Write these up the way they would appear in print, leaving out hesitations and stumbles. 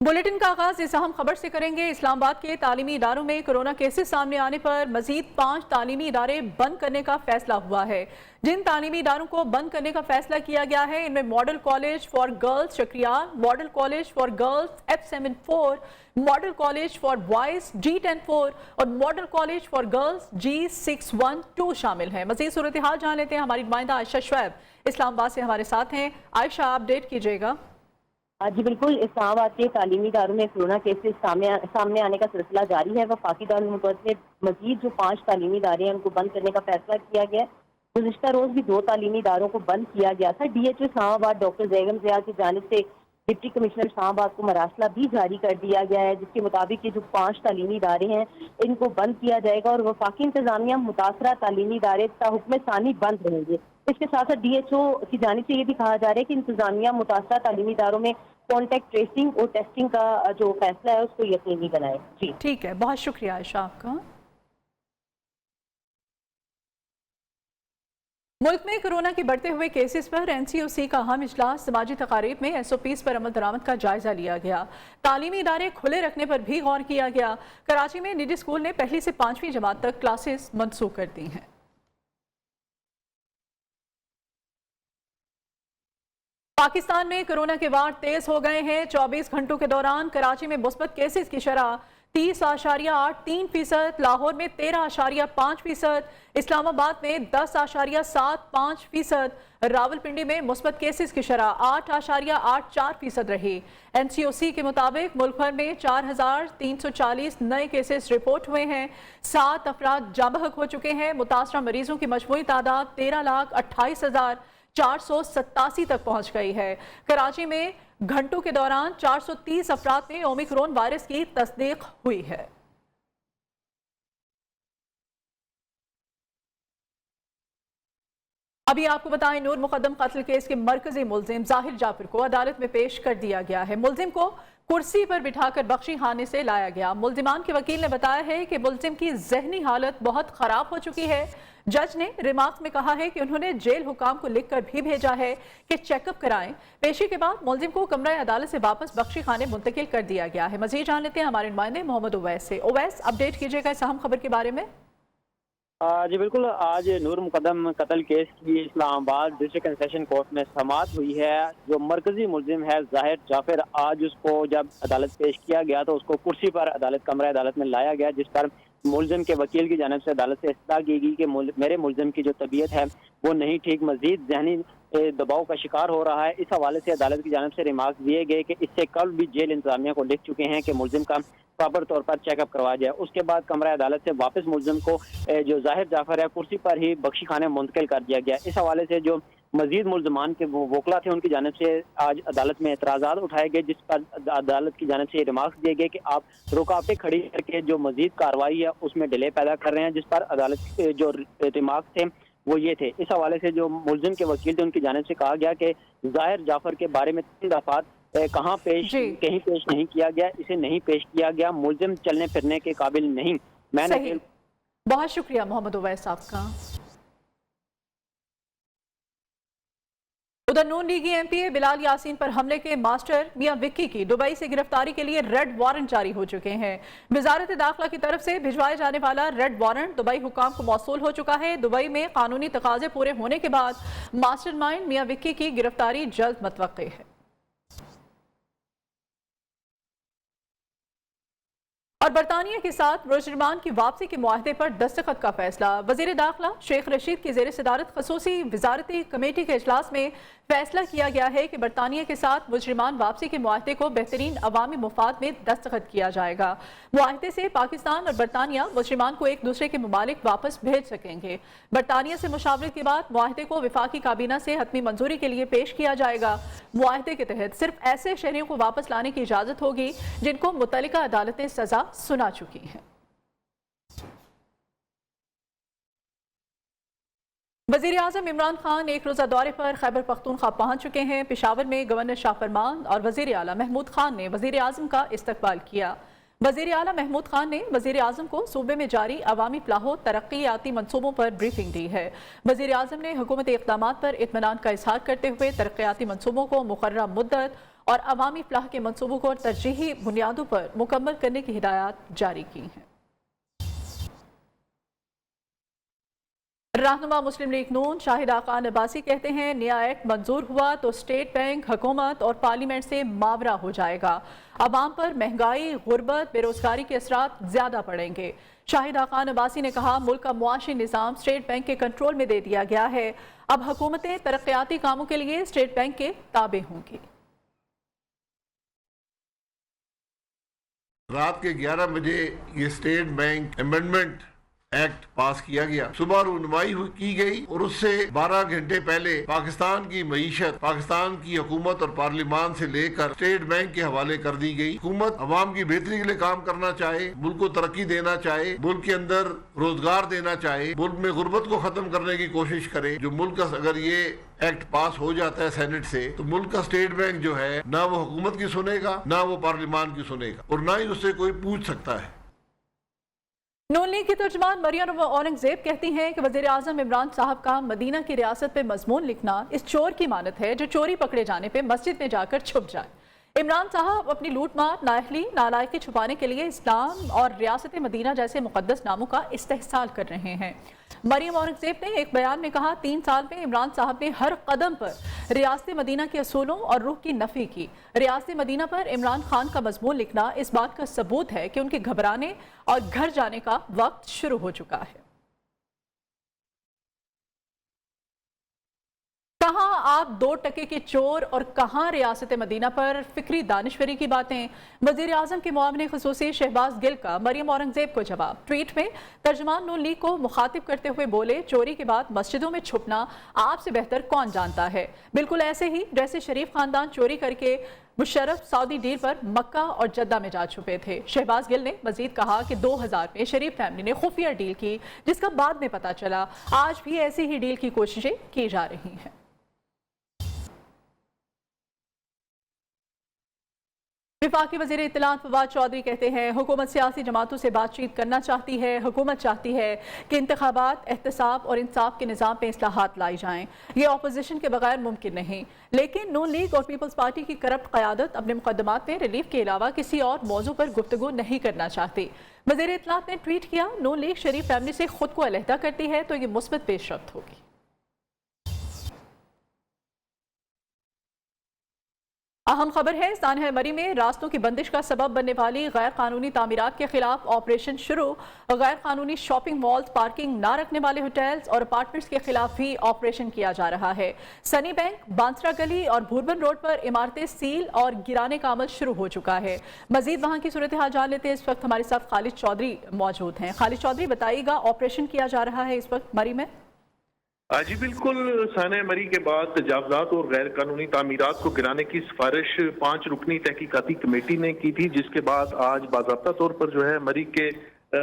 Bulletin का आगाज इस अहम खबर से करेंगे। इस्लामाबाद के तालीमी इदारों में कोरोना केसेस सामने आने पर मजीद 5 तालीमी इदारे बंद करने का फैसला हुआ है। जिन तालीमी इदारों को बंद करने का फैसला किया गया है इनमें model college for girls Shakrial, model college for girls F74, model college for boys G104 और model college for girls G612 शामिल हैं। मजीद सूरत हाल जान लेते हैं। हमारी नुमाइंदा आयशा शुएब इस्लामाबाद से हमारे साथ हैं। आयशा, अपडेट कीजिएगा। जी बिल्कुल, इस्लामाबाद के तालीमी इदारों में कोरोना केसेस सामने आने का सिलसिला जारी है। वफाकी दारुल हुकूमत में मजीद जो 5 तालीमी इदारे हैं उनको बंद करने का फैसला किया गया है। गुज़िश्ता रोज भी 2 तालीमी इदारों को बंद किया गया था। DHO इस्लामाबाद डॉक्टर ज़ैगम ज़िया की जानिब से डिप्टी कमिश्नर इस्लामाबाद को मरासला भी जारी कर दिया गया है, जिसके मुताबिक ये जो 5 तालीमी इदारे हैं इनको बंद किया जाएगा और वफाकी इंतजामिया मुतासरा तालीमी इदारे हुक्म सानी बंद रहेंगे। इसके साथ साथ DHO की जानिब से ये भी कहा जा रहा है कि इंतजामिया मुतासरा तालीमी इदारों में कॉन्टैक्ट ट्रेसिंग और टेस्टिंग का जो फैसला है उसको यकीनी बनाए। जी ठीक है, बहुत शुक्रिया आयशा आपका। मुल्क में कोरोना के बढ़ते हुए केसेस पर NCOC का अहम इजलास समाजी तकारीब में SOPs पर अमल दरामद का जायजा लिया गया। तालीमी इदारे खुले रखने पर भी गौर किया गया। कराची में निजी स्कूल ने पहली से 5वीं जमात तक क्लासेस मनसूख कर दी हैं। पाकिस्तान में कोरोना के वार तेज हो गए हैं। 24 घंटों के दौरान कराची में मुस्बत केसेस की शरह 30.83%, लाहौर में 13.5%, इस्लामाबाद में 10.75%, रावलपिंडी में मुस्बत केसेस की शरह 8.84% रही। NCOC के मुताबिक मुल्क भर में 4,340 नए केसेस रिपोर्ट हुए हैं। 7 अफराद जाँ बहक हो चुके हैं। मुतासरा मरीजों की मजमूई तादाद 13,28,487 तक पहुंच गई है। कराची में घंटों के दौरान 430 अफराद में ओमिक्रॉन वायरस की तस्दीक हुई है। अभी आपको बताएं, नूर मुकद्दम कत्ल केस के मरकजी मुलजिम जाहिर जाफर को अदालत में पेश कर दिया गया है। मुलजिम को कुर्सी पर बिठाकर बख्शी खाने से लाया गया। मुलजिमान के वकील ने बताया है कि मुलजिम की जहनी हालत बहुत खराब हो चुकी है। जज ने रिमार्क्स में कहा है कि उन्होंने जेल हुकाम को लिखकर भी भेजा है कि चेकअप कराएं। पेशी के बाद मुलजिम को कमरा अदालत से वापस बख्शी खाने मुंतकिल कर दिया गया है। मजीद जान लेते हैं हमारे नुमाइंदे मोहम्मद उवैस से। उवैस, अपडेट कीजिएगा इस अहम खबर के बारे में। जी बिल्कुल, आज नूर मुकद्दम कत्ल केस की Islamabad district and session court में समाअत हुई है। जो मरकजी मुलजिम है जाहिर जाफर, आज उसको जब अदालत पेश किया गया तो उसको कुर्सी पर कमरा अदालत में लाया गया, जिस पर मुलजिम के वकील की जानिब से अदालत से इस्तदा की गई कि मेरे मुलजिम की जो तबीयत है वो नहीं ठीक, मजीद जहनी दबाव का शिकार हो रहा है। इस हवाले से अदालत की जानिब से रिमार्क्स दिए गए कि इससे कल भी जेल इंतजामिया को लिख चुके हैं कि मुलजिम का प्रॉपर तौर पर चेकअप करवाया जाए। उसके बाद कमरा अदालत से वापस मुलजिम को जो जाहिर जाफर है कुर्सी पर ही बख्शी खाने मुंतकिल कर दिया गया। इस हवाले से जो मजीद मुलजमान के वोकला थे उनकी जानिब से आज अदालत में एतराज़ात उठाए गए, जिस पर अदालत की जानिब से रिमार्क्स दिए गए कि आप रुकावटें खड़ी करके जो मजीद कार्रवाई है उसमें डिले पैदा कर रहे हैं, जिस पर अदालत के जो रिमार्क्स थे वो ये थे। इस हवाले से जो मुलजिम के वकील थे उनकी जानिब से कहा गया कि जाहिर जाफर के बारे में 3 दफात कहीं पेश नहीं किया गया, इसे नहीं पेश किया गया, मुलजिम चलने फिरने के काबिल नहीं। मैंने बहुत शुक्रिया मोहम्मद उवैस आपका। उधर नून लीगी MPA बिलाल यासीन पर हमले के मास्टर मियां विक्की की दुबई से गिरफ्तारी के लिए रेड वारंट जारी हो चुके हैं। वजारत दाखिला की तरफ से भिजवाए जाने वाला रेड वारंट दुबई हुकाम को मौसूल हो चुका है। दुबई में कानूनी तकाजे पूरे होने के बाद मास्टरमाइंड मियां विक्की की गिरफ्तारी जल्द मुतवक्के है। और बरतानिया के साथ मुजरिमान की वापसी के मुआहदे पर दस्तखत का फैसला। वजीर दाखिला शेख रशीद की ज़ेर सदारत खसूसी वजारती कमेटी के इजलास में फैसला किया गया है कि बरतानिया के साथ मुजरिमान वापसी के मुआहदे को बेहतरीन अवामी मुफाद में दस्तखत किया जाएगा। मुआहदे से पाकिस्तान और बरतानिया मुजरिमान को एक दूसरे के ममालिक वापस भेज सकेंगे। बरतानिया से मुशावरत के बाद मुआहदे को वफाकी काबीना से हतमी मंजूरी के लिए पेश किया जाएगा। मुआहदे के तहत सिर्फ ऐसे शहरियों को वापस लाने की इजाज़त होगी जिनको मुतल्लिका अदालतें सजा सुना चुकी हैं। वज़ीर आज़म इमरान खान एक रोज़ा दौरे पर खैबर पख्तूनख्वा पहुंच चुके हैं। पेशावर में गवर्नर शाह फरमान और वज़ीर आला महमूद खान ने वज़ीर आज़म का इस्तकबाल किया। वज़ीर आला महमूद खान ने वज़ीर आज़म को सूबे में जारी अवामी फलाह तरक्याती मनसूबों पर ब्रीफिंग दी है। वज़ीर आज़म ने हुकूमती इक़दामात पर इत्मीनान का इज़हार करते हुए तरक्याती मनसूबों को मुकर्रर मुद्दत और अवामी फलाह के मनसूबों को तरजीही बुनियादों पर मुकम्मल करने की हिदायत जारी की हैं। रहनुमा मुस्लिम लीग नून शाहिद खान अब्बासी कहते हैं, नया एक्ट मंजूर हुआ तो स्टेट बैंक, हुकूमत और पार्लियामेंट से मावरा हो जाएगा। अवाम पर महंगाई, गुर्बत, बेरोजगारी के असरात ज्यादा पड़ेंगे। शाहिद खान अब्बासी ने कहा, मुल्क का मुआशी निज़ाम स्टेट बैंक के कंट्रोल में दे दिया गया है। अब हुकूमतें तरक्याती कामों के लिए स्टेट बैंक के ताबे होंगी। रात के 11 बजे ये स्टेट बैंक अमेंडमेंट एक्ट पास किया गया, सुबह रूनमाई की गई और उससे 12 घंटे पहले पाकिस्तान की मईशत, पाकिस्तान की हुकूमत और पार्लियामान से लेकर स्टेट बैंक के हवाले कर दी गई। हुकूमत अवाम की बेहतरी के लिए काम करना चाहे, मुल्क को तरक्की देना चाहे, मुल्क के अंदर रोजगार देना चाहे, मुल्क में गुर्बत को खत्म करने की कोशिश करे, जो मुल्क का अगर ये एक्ट पास हो जाता है सेनेट से, तो मुल्क का स्टेट बैंक जो है ना वो हुकूमत की सुनेगा, ना वो पार्लियामान की सुनेगा और ना ही उससे कोई पूछ सकता है। नून लीग की तर्जुमान मरियम औरंगजेब कहती हैं कि वज़ीर आज़म इमरान साहब का मदीना की रियासत पे मजमून लिखना इस चोर की मानत है जो चोरी पकड़े जाने पे मस्जिद में जाकर छुप जाए। इमरान साहब अपनी लूट मार, नाअहली, नालायकी छुपाने के लिए इस्लाम और रियासत मदीना जैसे मुकद्दस नामों का इस्तेहसाल कर रहे हैं। मरियम औरंगजेब ने एक बयान में कहा, 3 साल में इमरान साहब ने हर कदम पर रियासत मदीना के असूलों और रुख की नफी की। रियासत मदीना पर इमरान खान का मजमून लिखना इस बात का सबूत है कि उनके घबराने और घर जाने का वक्त शुरू हो चुका है। कहाँ आप 2 टके के चोर और कहाँ रियासत मदीना पर फिक्री दानिशवरी की बातें। वज़ीर आज़म के मुआविन ख़ुसूसी शहबाज गिल का मरियम औरंगजेब को जवाब। ट्वीट में तर्जुमान नून लीग को मुखातिब करते हुए बोले, चोरी के बाद मस्जिदों में छुपना आपसे बेहतर कौन जानता है। बिल्कुल ऐसे ही जैसे शरीफ खानदान चोरी करके मुशर्रफ सऊदी डील पर मक्का और जद्दा में जा छुपे थे। शहबाज गिल ने मजीद कहा कि 2000 में शरीफ फैमिली ने खुफिया डील की जिसका बाद में पता चला। आज भी ऐसी ही डील की कोशिशें की जा रही हैं। वफाकी वज़ीर इत्तलात फवाद चौधरी कहते हैं, हुकूमत सियासी जमातों से बातचीत करना चाहती है। हुकूमत चाहती है कि इंतखाबात, एहतसाब और इंसाफ के निज़ाम पे इस्लाहात लाई जाएं। ये अपोजिशन के बगैर मुमकिन नहीं। लेकिन नून लीग और पीपल्स पार्टी की करप्ट क़यादत अपने मुकदमात में रिलीफ के अलावा किसी और मौजू पर गुफ्तगू नहीं करना चाहती। वज़ीर इत्तलात ने ट्वीट किया, नून लीग शरीफ फैमिली से खुद को अलहदा करती है तो ये मुस्बत पेशरफ्त होगी। अहम खबर है, सानहा मरी में रास्तों की बंदिश का सबब बनने वाली गैर कानूनी तामीरात के खिलाफ ऑपरेशन शुरू। गैर कानूनी शॉपिंग मॉल्स, पार्किंग न रखने वाले होटल्स और अपार्टमेंट्स के खिलाफ भी ऑपरेशन किया जा रहा है। सनी बैंक, बांसरा गली और भूरबन रोड पर इमारतें सील और गिराने का अमल शुरू हो चुका है। मजीद वहाँ की सूरत हाल जान लेते हैं। इस वक्त हमारे साथ खालिद चौधरी मौजूद हैं। खालिद चौधरी, बताइएगा, ऑपरेशन किया जा रहा है इस वक्त मरी में? जी बिल्कुल, सानहा मरी के बाद तजावजात और गैर कानूनी तामीरात को गिराने की सिफारिश 5 रुकनी तहकीकाती कमेटी ने की थी, जिसके बाद आज बाज़ाब्ता तौर पर जो है मरी के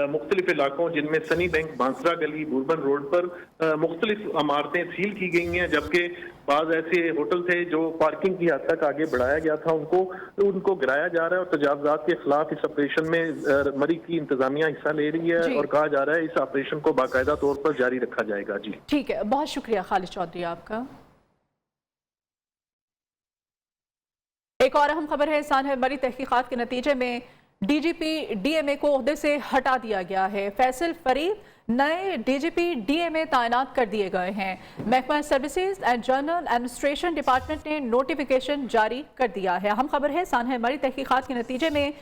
मुख्तलिफ इलाकों जिनमें सनी बैंक, बांसरा गली, बुरबन रोड पर मुख्तलिफ इमारतें सील की गई हैं, जबकि बाज़ ऐसे होटल थे जो पार्किंग की हद तक आगे बढ़ाया गया था, उनको गिराया जा रहा है। और तजावजात के खिलाफ इस ऑपरेशन में मरी की इंतजामिया हिस्सा ले रही है और कहा जा रहा है इस ऑपरेशन को बाकायदा तौर पर जारी रखा जाएगा। जी ठीक है, बहुत शुक्रिया खालिद चौधरी आपका। एक और अहम खबर है, सानहा मरी तहकीकात के नतीजे में डीजीपी डीएमए को ओहदे से हटा दिया गया है। फैसल फरीद नए डीजीपी डीएमए तैनात कर दिए गए हैं। महकमा services and general administration department ने नोटिफिकेशन जारी कर दिया है। अहम खबर है, सानहा मरी तहकीकात के नतीजे में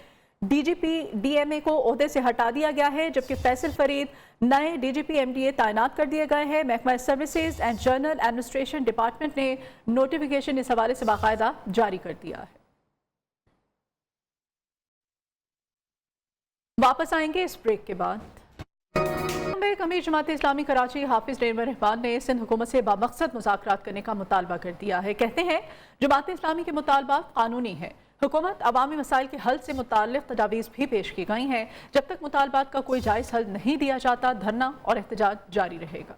डीजीपी डीएमए को ओहदे से हटा दिया गया है, जबकि फैसल फरीद नए डीजीपी एमडीए तैनात कर दिए गए हैं। महकमा services and general administration department ने नोटिफिकेशन इस हवाले से बाकायदा जारी कर दिया है। वापस आएंगे इस ब्रेक के बाद। अमीर जमात इस्लामी कराची हाफिज नेमर रहमान ने सिंध हुकूमत से बामकसद मुज़ाकरात करने का मुतालबा कर दिया है। कहते हैं जमात इस्लामी के मुतालबात कानूनी है। हुकूमत अवामी मसाइल के हल से मुताल्लिक़ तजावीज़ भी पेश की गई हैं। जब तक मुतालबात का कोई जायज़ हल नहीं दिया जाता, धरना और एहतजाज जारी रहेगा।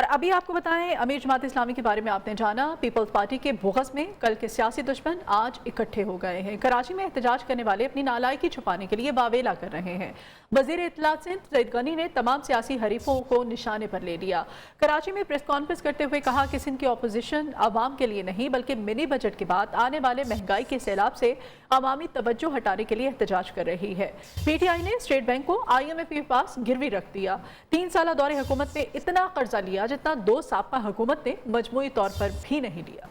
اور ابھی آپ کو بتائیں امیر جماعت اسلامی کے بارے میں آپ نے جانا، پیپلز پارٹی کے بغض میں کل کے سیاسی دشمن آج اکٹھے ہو گئے ہیں۔ کراچی میں احتجاج کرنے والے اپنی نالائکی چھپانے کے لیے واویلا کر رہے ہیں۔ وزیر اطلاعات سندھ سعید غنی نے تمام سیاسی حریفوں کو نشانے پر لے لیا۔ کراچی میں پریس کانفرنس کرتے ہوئے کہا کہ سندھ کی اپوزیشن عوام کے لیے نہیں بلکہ منی بجٹ کے بعد آنے والے مہنگائی کے سیلاب سے عوامی توجہ ہٹانے کے لیے احتجاج کر رہی ہے۔ پی ٹی آئی نے اسٹیٹ بینک کو IMF کے پاس گروی رکھ دیا۔ 3 سالہ دور حکومت میں اتنا قرضہ لیا جتنا 2 سابقہ حکومت نے مجموعی طور پر بھی نہیں لیا۔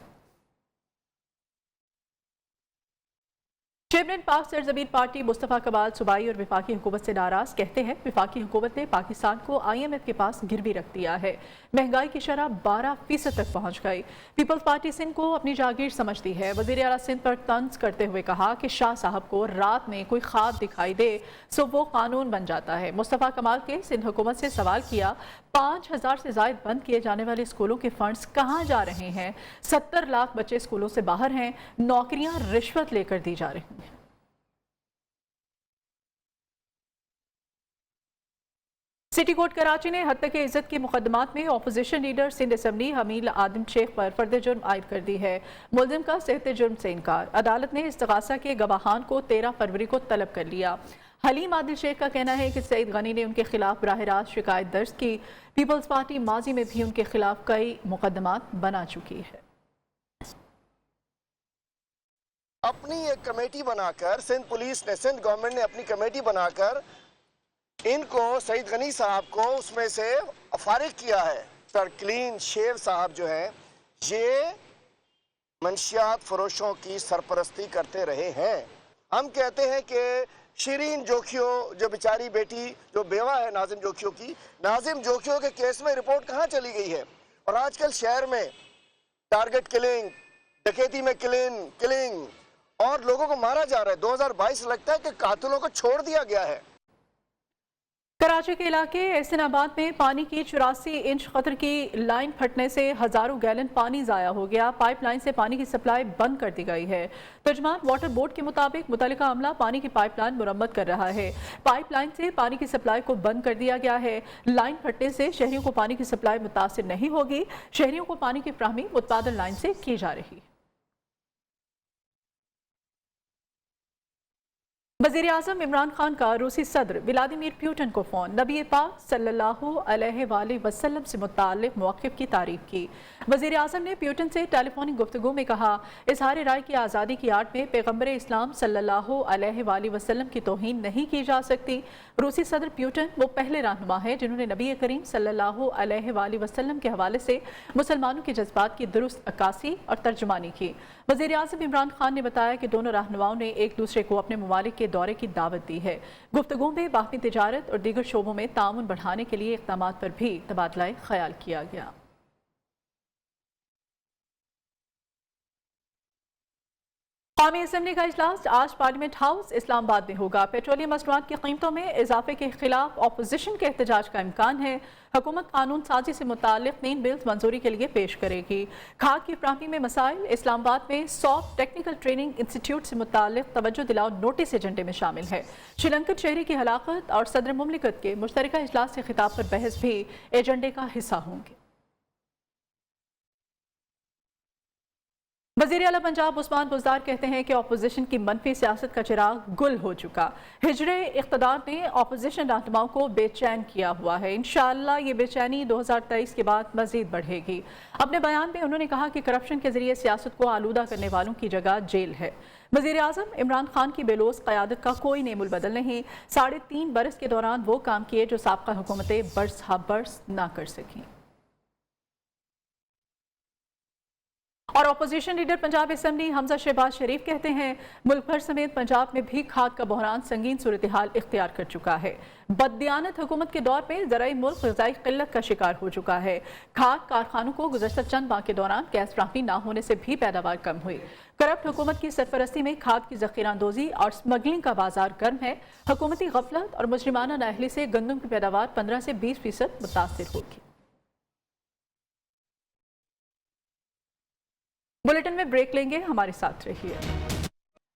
چیئرمین پاک سرزمین پارٹی مصطفیٰ کمال صوبائی اور وفاقی حکومت سے ناراض، کہتے ہیں وفاقی حکومت نے پاکستان کو IMF کے پاس گروی رکھ دیا ہے۔ مہنگائی کی شرح 12% تک پہنچ گئی۔ پیپلز پارٹی سندھ کو اپنی جاگیر سمجھتی ہے۔ وزیر اعلیٰ سندھ پر طنز کرتے ہوئے کہا کہ شاہ صاحب کو رات میں کوئی خواب دکھائی دے سو وہ قانون بن جاتا ہے۔ مصطفیٰ کمال کے سندھ حکومت سے سوال کیا 5000 سے زائد بند کیے جانے والے اسکولوں کے فنڈز کہاں جا رہے ہیں؟ 70 لاکھ بچے اسکولوں سے باہر ہیں، نوکریاں رشوت لے کر دی جا رہی ہیں۔ سٹی کورٹ کراچی نے حد تک عزت کے مقدمات میں اپوزیشن لیڈر سندھ اسمبلی حمیل عادم شیخ پر فرد جرم عائد کر دی ہے۔ ملزم کا صحت جرم سے انکار۔ عدالت نے استغاثہ کے گواہان کو 13 فروری کو طلب کر لیا۔ حلیم عادل شیخ کا کہنا ہے کہ سعید غنی نے ان کے خلاف براہ راست شکایت درج کی۔ پیپلز پارٹی ماضی میں بھی ان کے خلاف کئی مقدمات بنا چکی ہے۔ اپنی ایک کمیٹی بنا کر سندھ پولیس نے، سندھ گورنمنٹ نے اپنی کمیٹی بنا کر ان کو سعید غنی صاحب کو اس میں سے فارغ کیا ہے۔ سر کلین شیر صاحب جو ہیں یہ منشیات فروشوں کی سرپرستی کرتے رہے ہیں۔ ہم کہتے ہیں کہ شیرین جوکھیو جو بیچاری بیٹی جو بیوہ ہے ناظم جوکھیو کی، ناظم جوکھیو کے کیس میں رپورٹ کہاں چلی گئی ہے؟ اور آج کل شہر میں ٹارگٹ کلنگ، ڈکیتی میں کلنگ اور لوگوں کو مارا جا رہا ہے۔ 2022 لگتا ہے کہ قاتلوں کو چھوڑ دیا گیا ہے۔ کراچی کے علاقے احسن آباد میں پانی کی 84 انچ قطر کی لائن پھٹنے سے ہزاروں گیلن پانی ضائع ہو گیا۔ پائپ لائن سے پانی کی سپلائی بند کر دی گئی ہے۔ ترجمان واٹر بورڈ کے مطابق متعلقہ عملہ پانی کی پائپ لائن مرمت کر رہا ہے۔ پائپ لائن سے پانی کی سپلائی کو بند کر دیا گیا ہے۔ لائن پھٹنے سے شہریوں کو پانی کی سپلائی متاثر نہیں ہوگی۔ شہریوں کو پانی کی فراہمی متبادل لائن سے کی جا رہی ہے۔ وزیر اعظم عمران خان کا روسی صدر ولادیمیر پیوٹن کو فون، نبی پاک صلی اللہ علیہ وآلہ وسلم سے متعلق مواقف کی تعریف کی۔ وزیر اعظم نے پیوٹن سے ٹیلی فونک گفتگو میں کہا اظہار رائے کی آزادی کی آڑ میں پیغمبر اسلام صلی اللہ علیہ وآلہ وسلم کی توہین نہیں کی جا سکتی۔ روسی صدر پیوٹن وہ پہلے رہنما ہے جنہوں نے نبی کریم صلی اللہ علیہ وآلہ وسلم کے حوالے سے مسلمانوں کے جذبات کی درست عکاسی اور ترجمانی کی۔ وزیر اعظم عمران خان نے بتایا کہ دونوں رہنماؤں نے ایک دوسرے کو اپنے ممالک کے دورے کی دعوت دی ہے۔ گفتگو میں باہمی تجارت اور دیگر شعبوں میں تعاون بڑھانے کے لیے اقدامات پر بھی تبادلہ خیال کیا گیا۔ قومی اسمبلی کا اجلاس آج پارلیمنٹ ہاؤس اسلام آباد میں ہوگا۔ پیٹرولیم مصنوعات کی قیمتوں میں اضافے کے خلاف اپوزیشن کے احتجاج کا امکان ہے۔ حکومت قانون سازی سے متعلق 3 بلز منظوری کے لیے پیش کرے گی۔ کھاد کی فراہمی میں مسائل، اسلام آباد میں سافٹ ٹیکنیکل ٹریننگ انسٹیٹیوٹ سے متعلق توجہ دلاؤ نوٹس ایجنڈے میں شامل ہے۔ شری لنکن شہری کی ہلاکت اور صدر مملکت کے مشترکہ اجلاس سے خطاب پر بحث بھی ایجنڈے کا حصہ ہوں گے۔ وزیر اعلیٰ پنجاب عثمان بزدار کہتے ہیں کہ اپوزیشن کی منفی سیاست کا چراغ گل ہو چکا۔ ہجرے اقتدار نے اپوزیشن رہنماؤں کو بے چین کیا ہوا ہے۔ انشاءاللہ یہ بے چینی 2023 کے بعد مزید بڑھے گی۔ اپنے بیان میں انہوں نے کہا کہ کرپشن کے ذریعے سیاست کو آلودہ کرنے والوں کی جگہ جیل ہے۔ وزیر اعظم عمران خان کی بے لوث قیادت کا کوئی نعم البدل نہیں۔ 3.5 برس کے دوران وہ کام کیے جو سابقہ حکومتیں برس ہا برس نہ کر سکیں۔ اور اپوزیشن لیڈر پنجاب اسمبلی حمزہ شہباز شریف کہتے ہیں ملک بھر سمیت پنجاب میں بھی کھاد کا بحران سنگین صورتحال اختیار کر چکا ہے۔ بددیانت حکومت کے دور میں زرعی ملک غذائی قلت کا شکار ہو چکا ہے۔ کھاد کارخانوں کو گزشتہ چند ماہ کے دوران گیس فراہمی نہ ہونے سے بھی پیداوار کم ہوئی۔ کرپٹ حکومت کی سرپرستی میں کھاد کی ذخیرہ اندوزی اور سمگلنگ کا بازار گرم ہے۔ حکومتی غفلت اور مجرمانہ نااہلی سے گندم کی پیداوار 15 سے 20% متاثر ہوگی۔ بلیٹن میں بریک لیں گے، ہمارے ساتھ رہیے۔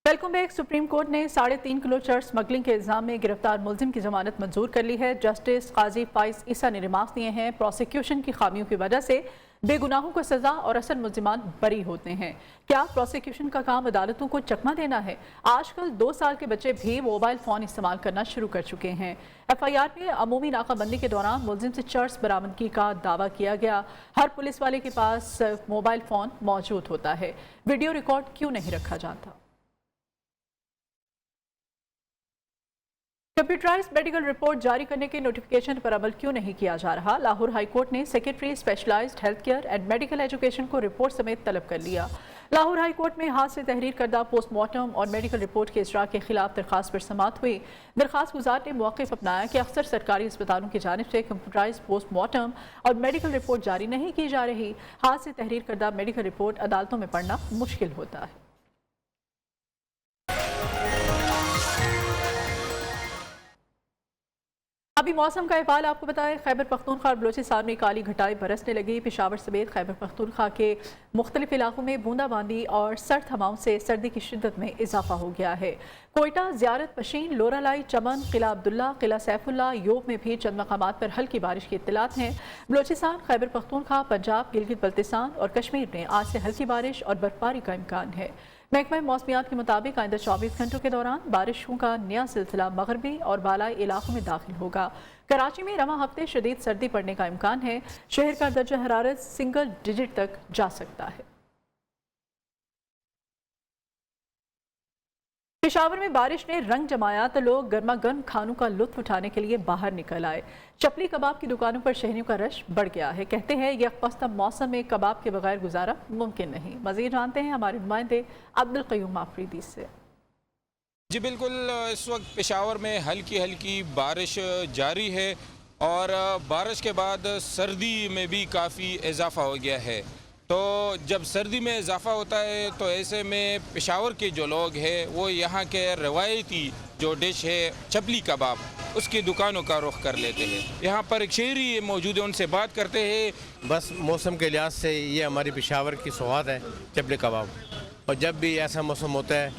Welcome back. सुप्रीम कोर्ट ने 3.5 किलो चरस स्मगलिंग के इल्जाम में गिरफ्तार मुलजिम की जमानत मंजूर कर ली है। जस्टिस काजी फाइज ईसा ने रिमार्क्स दिए हैं, प्रोसिक्यूशन की खामियों की वजह से बेगुनाहों को सजा और असल मुलजिमान बरी होते हैं। क्या प्रोसिक्यूशन का काम अदालतों को चकमा देना है? आजकल 2 साल के बच्चे भी मोबाइल फ़ोन इस्तेमाल करना शुरू कर चुके हैं। FIR में अमूमी नाकाबंदी के दौरान मुलजिम से चर्स बरामदगी का दावा किया गया। हर पुलिस वाले के पास मोबाइल फ़ोन मौजूद होता है, वीडियो रिकॉर्ड क्यों नहीं रखा जाता? कंप्यूटराइज्ड मेडिकल रिपोर्ट जारी करने के नोटिफिकेशन पर अमल क्यों नहीं किया जा रहा? लाहौर हाई कोर्ट ने secretary specialized health care and medical education को रिपोर्ट समेत तलब कर लिया। लाहौर हाई कोर्ट में हाथ से तहरीर करदा पोस्टमार्टम और मेडिकल रिपोर्ट के इजरा के खिलाफ दरखास्त पर समाअत हुई। दरखास्त गुजार ने मौक़िफ़ अपनाया कि अक्सर सरकारी अस्पतालों की जानिब से कंप्यूटराइज्ड पोस्टमार्टम और मेडिकल रिपोर्ट जारी नहीं की जा रही। हाथ से तहरीर करदा मेडिकल रिपोर्ट अदालतों में पढ़ना मुश्किल होता है। अभी मौसम का अहवाल आपको बताएं। खैबर पख्तूनख्वा और बलोचिस्तान में काली घटाएं बरसने लगी। पेशावर समेत खैबर पख्तूनख्वा के मुख्तलिफ इलाकों में बूंदाबांदी और सर्द हवाओं से सर्दी की शिद्दत में इजाफा हो गया है। कोयटा, ज़ियारत पशीन, लोरालाई, चमन, किला अब्दुल्ला, किला सैफुल्ला, योब में भी चंद मकामात पर हल्की बारिश की इत्तलात हैं। बलोचिस्तान, खैबर पख्तूनख्वा, पंजाब, गिलगित बल्तिस्तान और कश्मीर में आज से हल्की बारिश और बर्फबारी का इम्कान है। महकमा मौसमियात के मुताबिक आइंदा 24 घंटों के दौरान बारिशों का नया सिलसिला मगरबी और बालाई इलाकों में दाखिल होगा। कराची में रवां हफ्ते शदीद सर्दी पड़ने का इम्कान है। शहर का दर्जा हरारत सिंगल डिजिट तक जा सकता है। पेशावर में बारिश ने रंग जमाया तो लोग गर्मा गर्म खानों का लुत्फ उठाने के लिए बाहर निकल आए। चपली कबाब की दुकानों पर शहरियों का रश बढ़ गया है। कहते हैं यकपश्ता मौसम में कबाब के बगैर गुजारा मुमकिन नहीं। मज़ीद जानते हैं हमारे नुमाइंदे अब्दुल क़य्यूम आफरीदी से। जी बिल्कुल, इस वक्त पेशावर में हल्की हल्की बारिश जारी है और बारिश के बाद सर्दी में भी काफ़ी इजाफा हो गया है। तो जब सर्दी में इजाफा होता है तो ऐसे में पेशावर के जो लोग हैं वो यहाँ के रवायती जो डिश है चपली कबाब, उसकी दुकानों का रुख कर लेते हैं। यहाँ पर एक शहरी मौजूद है, उनसे बात करते हैं। बस मौसम के लिहाज से ये हमारी पेशावर की सौगात है चपली कबाब, और जब भी ऐसा मौसम होता है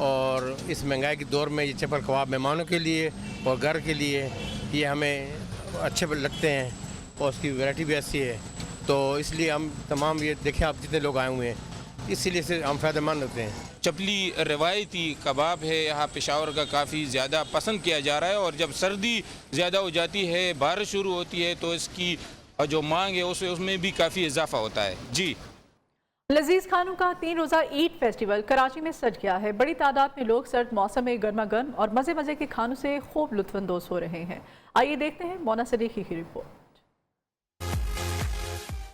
और इस महंगाई के दौर में ये चपल कबाब मेहमानों के लिए और घर के लिए ये हमें अच्छे लगते हैं और उसकी वैरायटी भी ऐसी है, तो इसलिए हम तमाम ये देखें आप जितने लोग आए हुए हैं इसीलिए से हम फ़ायदेमंद होते हैं। चपली रवायती कबाब है, यहाँ पेशावर का काफ़ी ज़्यादा पसंद किया जा रहा है और जब सर्दी ज़्यादा हो जाती है, बारिश शुरू होती है तो इसकी जो मांग है उसमें भी काफ़ी इजाफा होता है। जी, लजीज खानों का 3 रोज़ा ईद फेस्टिवल कराची में सज गया है। बड़ी तादाद में लोग सर्द मौसम में गर्मा गर्म और मज़े मज़े के खानों से खूब लुत्फ़अंदोज़ हो रहे हैं। आइए देखते हैं मोना सदीकी की रिपोर्ट।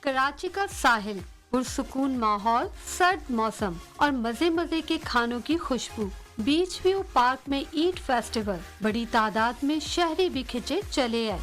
कराची का साहिल, पुरसुकून माहौल, सर्द मौसम और मजे मजे के खानों की खुशबू। बीच व्यू पार्क में ईद फेस्टिवल, बड़ी तादाद में शहरी भी खिंचे चले आए।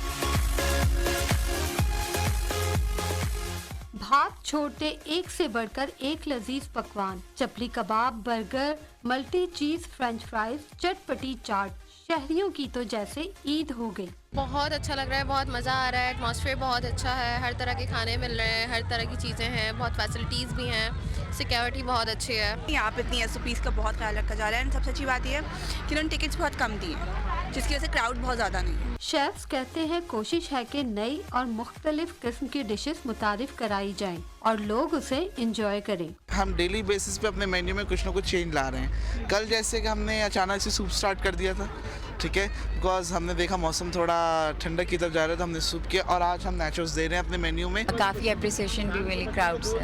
भात छोड़ते एक से बढ़कर एक लजीज पकवान, चपली कबाब, बर्गर, मल्टी चीज फ्रेंच फ्राइज, चटपटी चाट, शहरियों की तो जैसे ईद हो गई। बहुत अच्छा लग रहा है, बहुत मज़ा आ रहा है, एटमॉस्फेयर बहुत अच्छा है, हर तरह के खाने मिल रहे हैं, हर तरह की चीज़ें हैं, बहुत फैसिलिटीज़ भी हैं, सिक्योरिटी बहुत अच्छी है। यहाँ पे इतनी SOPs का बहुत ख्याल रखा जा रहा है। सबसे अच्छी बात यह है कि उन्होंने टिकट्स बहुत कम दिए हैं, जिसकी वजह से क्राउड बहुत ज़्यादा नहीं है। शेफ्स कहते हैं कोशिश है कि नई और मुख्तलिफ किस्म की डिशेस मुतारिफ कराई जाएं और लोग उसे इंजॉय करें। हम डेली बेसिस पे अपने मेन्यू में कुछ ना कुछ चेंज ला रहे हैं। कल जैसे कि हमने अचानक से सूप स्टार्ट कर दिया था, ठीक है, बिकॉज हमने देखा मौसम थोड़ा ठंडक की तरफ जा रहा है तो हमने सूप किया, और आज हम नेचोस दे रहे हैं अपने मेन्यू में। काफ़ी अप्रिसिएशन भी मिली क्राउड से,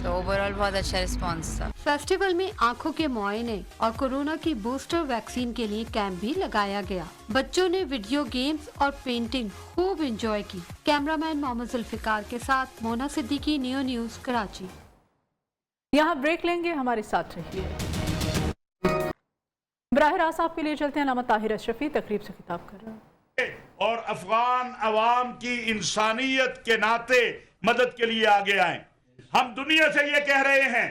तो ओवरऑल बहुत अच्छा रिस्पांस था। फेस्टिवल में आंखों के मुआयने और कोरोना की बूस्टर वैक्सीन के लिए कैंप भी लगाया गया। बच्चों ने वीडियो गेम्स और पेंटिंग खूब एंजॉय की। कैमरामैन मोहम्मद जुल्फिकार के साथ मोना सिद्दीकी, नियो न्यूज, कराची। यहाँ ब्रेक लेंगे, हमारे साथ रहिए। बराह रास्त आपके लिए चलते हैं। नामा ताहिर अशरफी तकरीब से खिताब कर रहा है और अफगान अवाम की इंसानियत के नाते मदद के लिए आगे आए। हम दुनिया से ये कह रहे हैं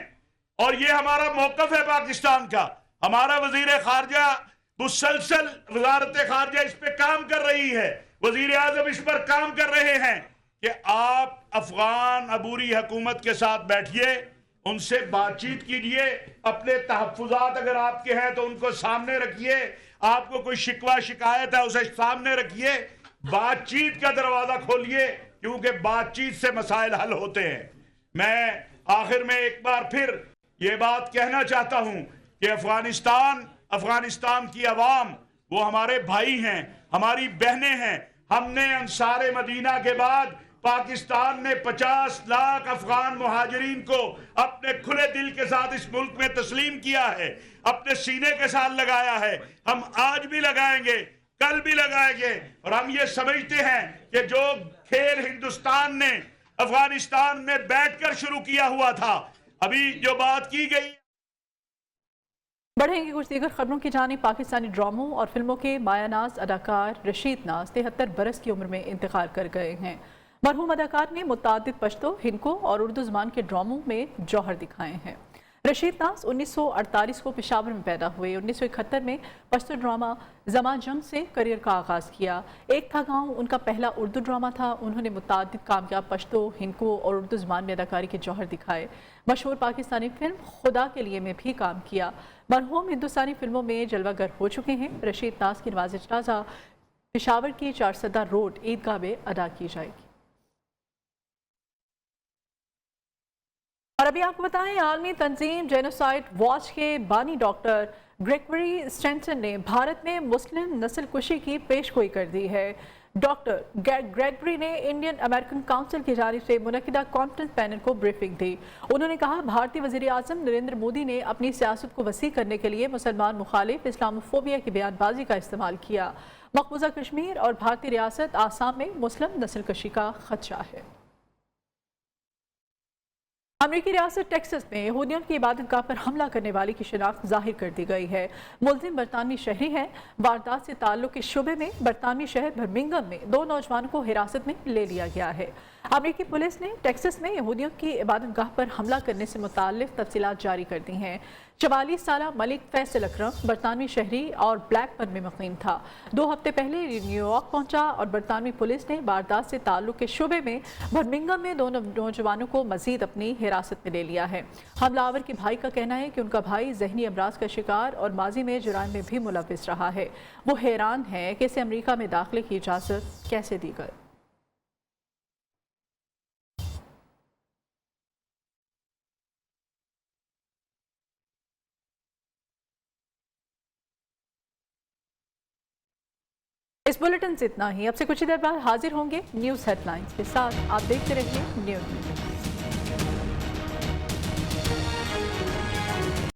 और ये हमारा मौकफ है पाकिस्तान का। हमारा वजीर खारजा मुसलसल वजारत खारजा इस पे काम कर रही है, वजीर आजम इस पर काम कर रहे हैं कि आप अफगान अबूरी हुकूमत के साथ बैठिए, उनसे बातचीत कीजिए, अपने तहफ़्फ़ुज़ात अगर आपके हैं तो उनको सामने रखिए, आपको कोई शिकवा शिकायत है उसे सामने रखिए, बातचीत का दरवाज़ा खोलिए, क्योंकि बातचीत से मसाइल हल होते हैं। मैं आखिर में एक बार फिर ये बात कहना चाहता हूँ कि अफगानिस्तान की अवाम वो हमारे भाई हैं, हमारी बहनें हैं। हमने अंसारे मदीना के बाद पाकिस्तान ने 50 लाख अफगान मुहाजिरीन को अपने खुले दिल के साथ इस मुल्क में तस्लीम किया है, अपने सीने के साथ लगाया है। हम आज भी लगाएंगे, कल भी लगाएंगे, और हम ये समझते हैं कि जो खेल हिंदुस्तान ने अफगानिस्तान में बैठकर शुरू किया हुआ था, अभी जो बात की गई। बढ़ेंगे कुछ दीगर खबरों की जानिब। पाकिस्तानी ड्रामों और फिल्मों के मायानाज अदाकार रशीद नाज 73 बरस की उम्र में इंतकाल कर गए हैं। मरहूम अदाकार ने मुतादिद पश्तो, हिंदू और उर्दू ज़बान के ड्रामों में जौहर दिखाए हैं। रशीद नाज 1948 को पेशावर में पैदा हुए। 1971 में पश्तो ड्रामा ज़मा जंग से करियर का आगाज़ किया। एक था गाँव उनका पहला उर्दू ड्रामा था। उन्होंने मुतादिद कामयाब पश्तो, हिंदू और उर्दू ज़बान में अदाकारी के जौहर दिखाए। मशहूर पाकिस्तानी फिल्म खुदा के लिए में भी काम किया। मरहूम हिंदुस्तानी फिल्मों में जलवागर हो चुके हैं। रशीद नाज की नवाज़ जनाज़ा पेशावर की 4 सदा रोड ईदगाह में अदा की जाएगी। और अभी आपको बताएं, आलमी तंजीम जेनोसाइड वॉच के बानी डॉक्टर ग्रेगरी स्टेंसन ने भारत में मुस्लिम नस्ल कुशी की पेशगोई कर दी है। डॉक्टर ग्रेगरी ने इंडियन अमेरिकन काउंसिल की जानिब से मुनक्किदा कॉन्फ्रेंस पैनल को ब्रीफिंग दी। उन्होंने कहा, भारतीय वज़ीर आज़म नरेंद्र मोदी ने अपनी सियासत को वसी करने के लिए मुसलमान मुखालिफ इस्लामोफोबिया की बयानबाजी का इस्तेमाल किया। मकबूजा कश्मीर और भारतीय रियासत आसाम में मुस्लिम नस्ल कशी का खदशा है। अमेरिकी रियासत टेक्सास में यहूदियों की इबादतगाह पर हमला करने वाले की शिनाख्त जाहिर कर दी गई है। मुलजिम बरतानवी शहरी है। वारदात से ताल्लुक के शुबे में बरतानवी शहर बर्मिंघम में 2 नौजवानों को हिरासत में ले लिया गया है। अमेरिकी पुलिस ने टेक्सास में यहूदियों की इबादतगाह पर हमला करने से मुताल्लिक़ तफसीलात जारी कर दी हैं। 44 साला मलिक फैसल अकरम बरतानवी शहरी और ब्लैकबर्न में मुक़ीम था। 2 हफ्ते पहले न्यूयॉर्क पहुंचा और बरतानवी पुलिस ने वारदात से ताल्लुक के शुबे में बर्मिंघम में 2 नौजवानों को मजीद अपनी हिरासत में ले लिया है। हमलावर के भाई का कहना है कि उनका भाई जहनी अमराज का शिकार और माजी में जुराइम में भी मुलव्विस रहा है। वो हैरान है कि इसे अमेरिका में दाखिले की इजाज़त कैसे दी गई। इस बुलेटिन से इतना ही। अब से कुछ ही देर बाद हाजिर होंगे न्यूज़ हेडलाइंस के साथ। आप देखते रहिए न्यूज़।